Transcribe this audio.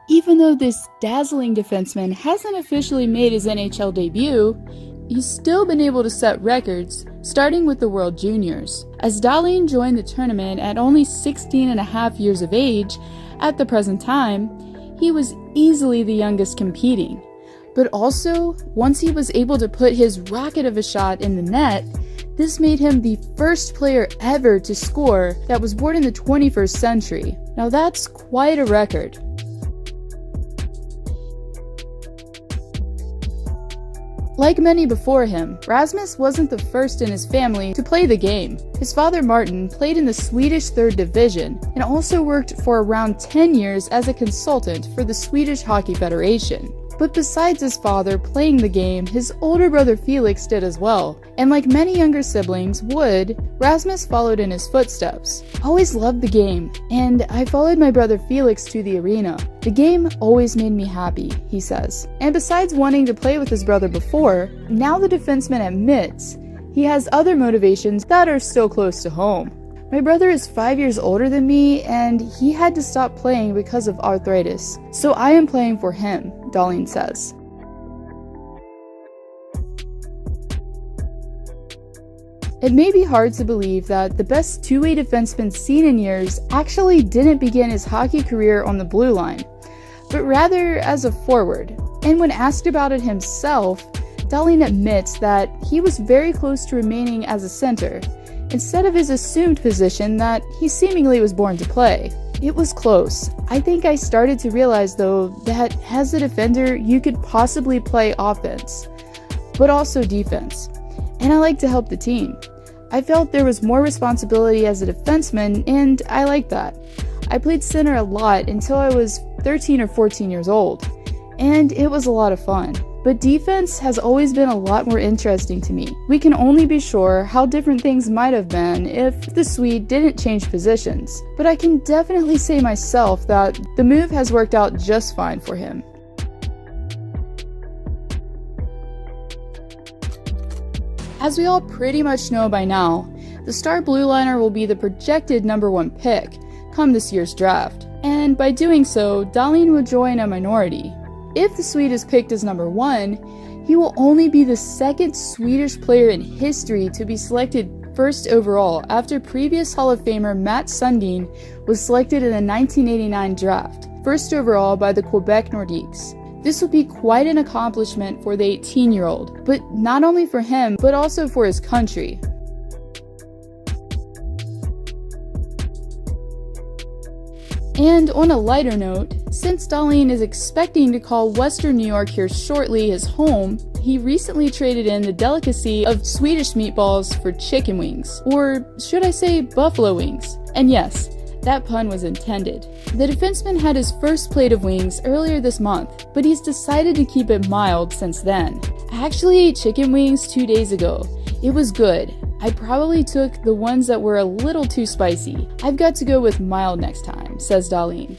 Even though this dazzling defenseman hasn't officially made his NHL debut, he's still been able to set records, starting with the World Juniors. As Dahlin joined the tournament at only 16 and a half years of age, at the present time, he was easily the youngest competing. But also, once he was able to put his rocket of a shot in the net, this made him the first player ever to score that was born in the 21st century. Now that's quite a record. Like many before him, Rasmus wasn't the first in his family to play the game. His father Martin played in the Swedish 3rd Division and also worked for around 10 years as a consultant for the Swedish Hockey Federation. But besides his father playing the game, his older brother Felix did as well. And like many younger siblings would, Rasmus followed in his footsteps. I always loved the game, and I followed my brother Felix to the arena. The game always made me happy, he says. And besides wanting to play with his brother before, now the defenseman admits he has other motivations that are still close to home. My brother is 5 years older than me, and he had to stop playing because of arthritis. So I am playing for him, Dahlin says. It may be hard to believe that the best two-way defenseman seen in years actually didn't begin his hockey career on the blue line, but rather as a forward. And when asked about it himself, Dahlin admits that he was very close to remaining as a center, instead of his assumed position that he seemingly was born to play. It was close. I think I started to realize though that as a defender you could possibly play offense, but also defense. And I like to help the team. I felt there was more responsibility as a defenseman, and I liked that. I played center a lot until I was 13 or 14 years old, and it was a lot of fun. But defense has always been a lot more interesting to me. We can only be sure how different things might have been if the Swede didn't change positions. But I can definitely say myself that the move has worked out just fine for him. As we all pretty much know by now, the star blue liner will be the projected #1 pick come this year's draft. And by doing so, Dahlin will join a minority. If the Swede is picked as #1, he will only be the second Swedish player in history to be selected first overall after previous Hall of Famer Matt Sundin was selected in the 1989 draft, first overall by the Quebec Nordiques. This would be quite an accomplishment for the 18-year-old, but not only for him, but also for his country. And on a lighter note, since Dahlin is expecting to call Western New York here shortly his home, he recently traded in the delicacy of Swedish meatballs for chicken wings, or should I say buffalo wings? And yes, that pun was intended. The defenseman had his first plate of wings earlier this month, but he's decided to keep it mild since then. I actually ate chicken wings 2 days ago. It was good. I probably took the ones that were a little too spicy. I've got to go with mild next time, says Dahlin.